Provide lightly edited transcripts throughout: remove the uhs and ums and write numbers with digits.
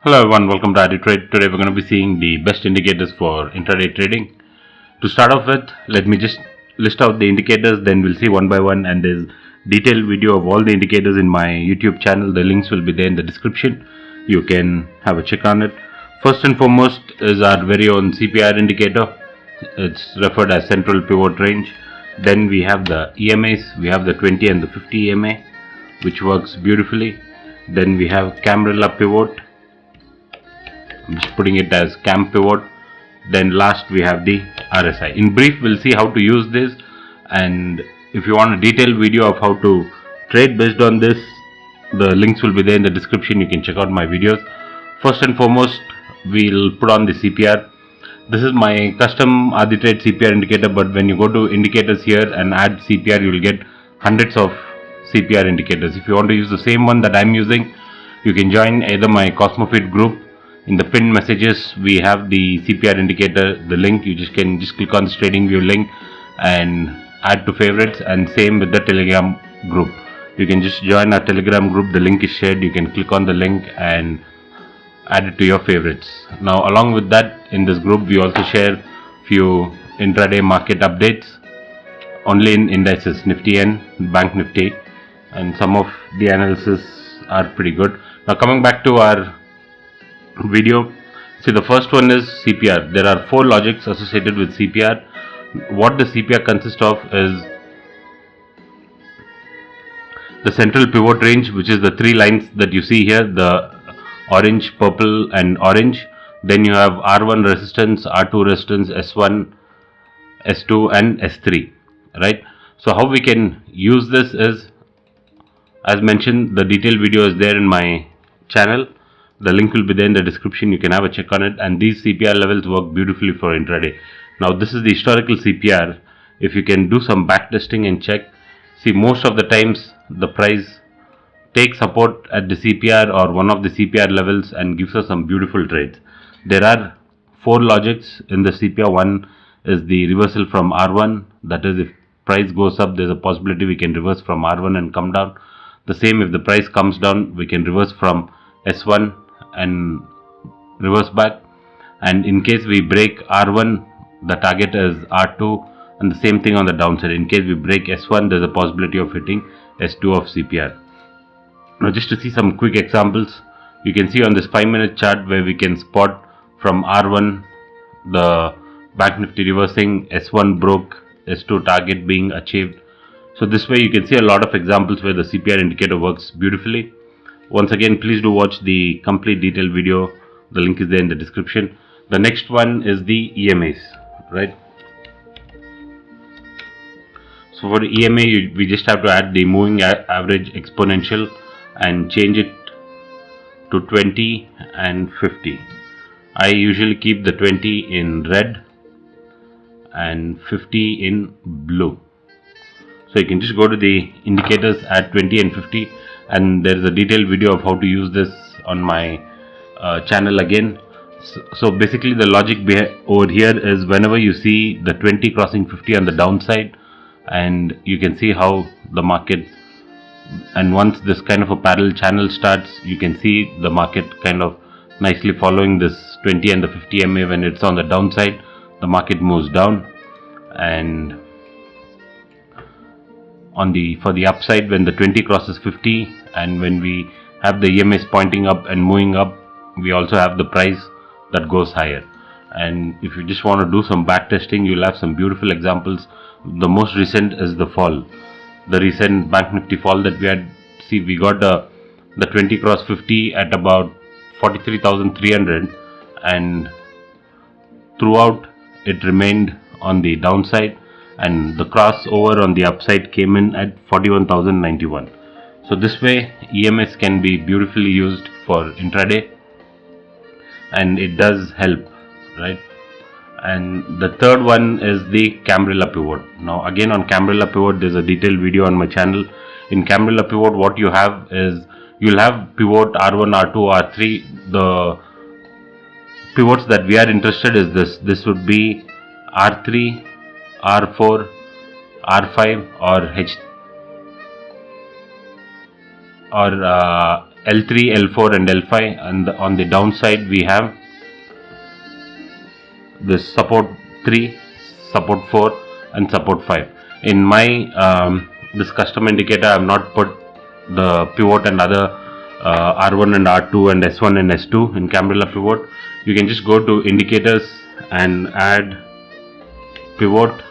Hello everyone, welcome to Trade. Today we're going to be seeing the best indicators for intraday trading. To start off with, let me just list out the indicators, then we'll see one by one, and there's detailed video of all the indicators in my YouTube channel. The links will be there in the description. You can have a check on it. First and foremost is our very own CPR indicator. It's referred as central pivot range. Then we have the EMAs. We have the 20 and the 50 EMA, which works beautifully. Then we have Cambrella pivot. I'm just putting it as cam pivot. Then last we have the RSI. In brief, we'll see how to use this, and if you want a detailed video of how to trade based on this, the links will be there in the description. You can check out my videos. First and foremost, we'll put on the CPR. This is my custom Trade CPR indicator, but when you go to indicators here and add CPR, you will get hundreds of CPR indicators. If you want to use the same one that I'm using, you can join either my CosmoFit group. In the pinned messages, we have the CPR indicator, the link. You can just click on this trading view link and add to favorites, and same with the Telegram group. You can just join our Telegram group. The link is shared. You can click on the link and add it to your favorites. Now, along with that, in this group, we also share few intraday market updates only in indices, Nifty and Banknifty, and some of the analysis are pretty good. Now, coming back to our video, see, the first one is CPR. There are 4 logics associated with CPR. What the CPR consists of is the central pivot range, which is the 3 lines that you see here, the orange, purple and orange. Then you have R1 resistance, R2 resistance, S1, S2 and S3, right? So how we can use this is, as mentioned, the detailed video is there in my channel. The link will be there in the description. You can have a check on it, and these CPR levels work beautifully for intraday. Now, this is the historical CPR. If you can do some back testing and check, see, most of the times the price takes support at the CPR or one of the CPR levels and gives us some beautiful trades. There are 4 logics in the CPR. One is the reversal from R1, that is, if price goes up, there's a possibility we can reverse from R1 and come down. The same, if the price comes down, we can reverse from S1 and reverse back, and in case we break R1, the target is R2, and the same thing on the downside. In case we break S1, there's a possibility of hitting S2 of CPR. Now, just to see some quick examples, you can see on this 5-minute chart where we can spot from R1 the Banknifty reversing, S1 broke, S2 target being achieved. So this way you can see a lot of examples where the CPR indicator works beautifully. Once again, please do watch the complete detailed video. The link is there in the description. The next one is the EMAs, right? So for the EMA, we just have to add the moving average exponential and change it to 20 and 50. I usually keep the 20 in red and 50 in blue. So you can just go to the indicators, add 20 and 50, and there is a detailed video of how to use this on my channel again. So basically the logic over here is, whenever you see the 20 crossing 50 on the downside, and you can see how the market, and once this kind of a parallel channel starts, you can see the market kind of nicely following this 20 and the 50 MA. When it's on the downside, the market moves down, and for the upside, when the 20 crosses 50 and when we have the EMAs pointing up and moving up, we also have the price that goes higher. And if you just want to do some back testing, you'll have some beautiful examples. The most recent is the fall, the recent Bank Nifty fall that we had. See, we got the 20 cross 50 at about 43,300, and throughout it remained on the downside, and the crossover on the upside came in at 41,091. So this way EMS can be beautifully used for intraday, and it does help, right? And the third one is the Cambrella pivot. Now again, on Cambrella pivot, there's a detailed video on my channel. In Cambrella pivot, what you have is, you'll have pivot R1, R2, R3. The pivots that we are interested is this would be R3, R4, R5 or L3, L4 and L5, and on the downside we have this support 3, support 4 and support 5. In my this custom indicator, I have not put the pivot and other R1 and R2 and S1 and S2 in Cambrilla pivot. You can just go to indicators and add pivot.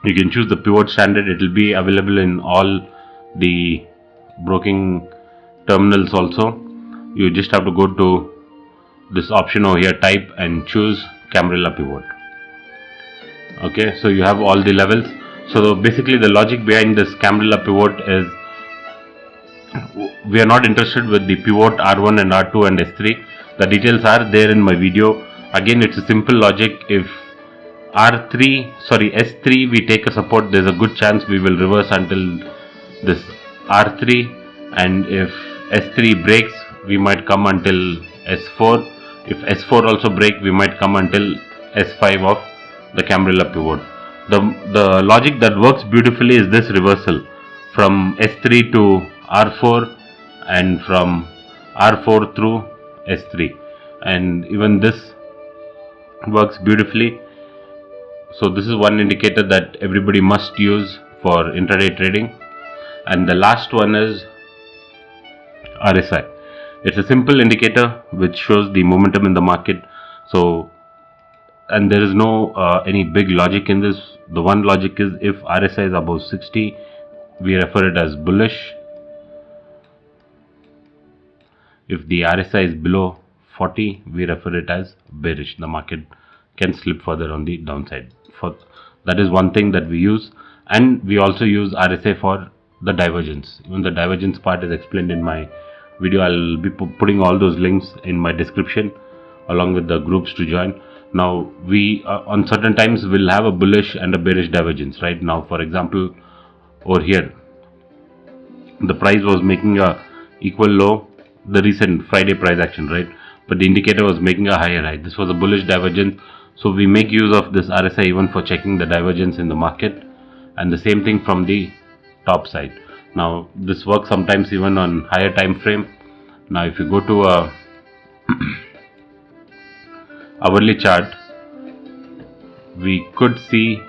You can choose the pivot standard. It will be available in all the broking terminals also. You just have to go to this option over here, type and choose Cambrilla pivot. Okay, so you have all the levels. So basically the logic behind this Cambrilla pivot is we are not interested with the pivot R1 and R2 and S3. The details are there in my video. Again, it's a simple logic. If S3 we take a support, there's a good chance we will reverse until this R3, and if S3 breaks, we might come until S4. If S4 also break, we might come until S5 of the Cambrilla pivot. The logic that works beautifully is this reversal from S3 to R4 and from R4 through S3, and even this works beautifully. So this is one indicator that everybody must use for intraday trading. And the last one is RSI. It's a simple indicator which shows the momentum in the market. So, and there is no any big logic in this. The one logic is if RSI is above 60, we refer it as bullish. If the RSI is below 40, we refer it as bearish. The market can slip further on the downside. That is one thing that we use, and we also use RSI for the divergence. Even the divergence part is explained in my video. I'll be putting all those links in my description along with the groups to join. Now we on certain times will have a bullish and a bearish divergence. Right now, for example, over here the price was making a equal low, the recent Friday price action, right? But the indicator was making a higher high. This was a bullish divergence. So we make use of this RSI even for checking the divergence in the market, and the same thing from the top side. Now this works sometimes even on higher time frame. Now if you go to a hourly chart, we could see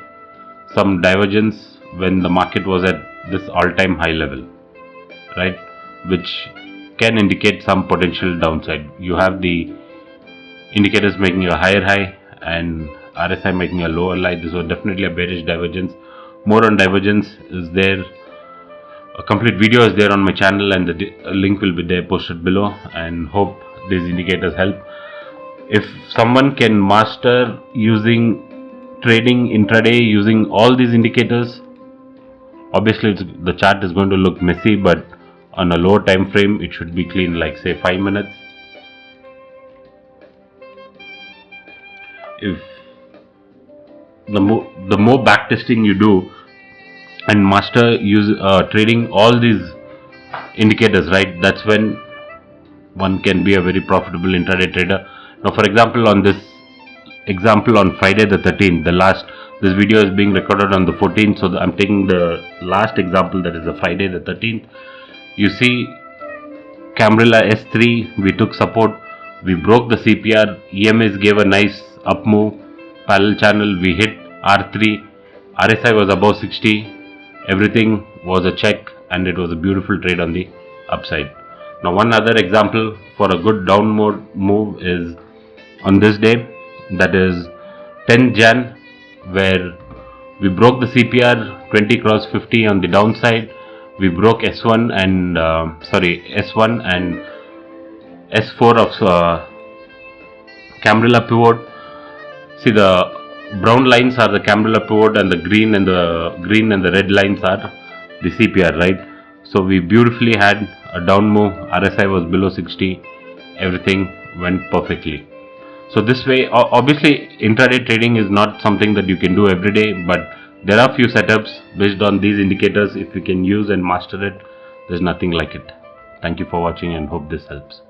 some divergence when the market was at this all-time high level, right, which can indicate some potential downside. You have the indicators making a higher high and RSI making a lower high. This was definitely a bearish divergence. More on divergence is there. A complete video is there on my channel, and the link will be there posted below, and hope these indicators help. If someone can master using trading intraday using all these indicators, obviously the chart is going to look messy, but on a lower time frame it should be clean, like say 5 minutes. If the more backtesting you do and master trading all these indicators, right, that's when one can be a very profitable intraday trader. Now for example, on this example on Friday the 13th, this video is being recorded on the 14th, so I'm taking the last example, that is the Friday the 13th. You see Cambrilla S3, we took support, we broke the CPR, EMS gave a nice up move, parallel channel, we hit R3, RSI was above 60, everything was a check, and it was a beautiful trade on the upside. Now one other example for a good downward move is on this day, that is 10th Jan, where we broke the CPR 20 cross 50 on the downside. We broke S1 and S4 of Cambrilla pivot. See, the brown lines are the Cambrilla pivot, and the green and the red lines are the CPR, right? So we beautifully had a down move. RSI was below 60. Everything went perfectly. So this way, obviously intraday trading is not something that you can do every day, but there are few setups based on these indicators. If you can use and master it, there's nothing like it. Thank you for watching and hope this helps.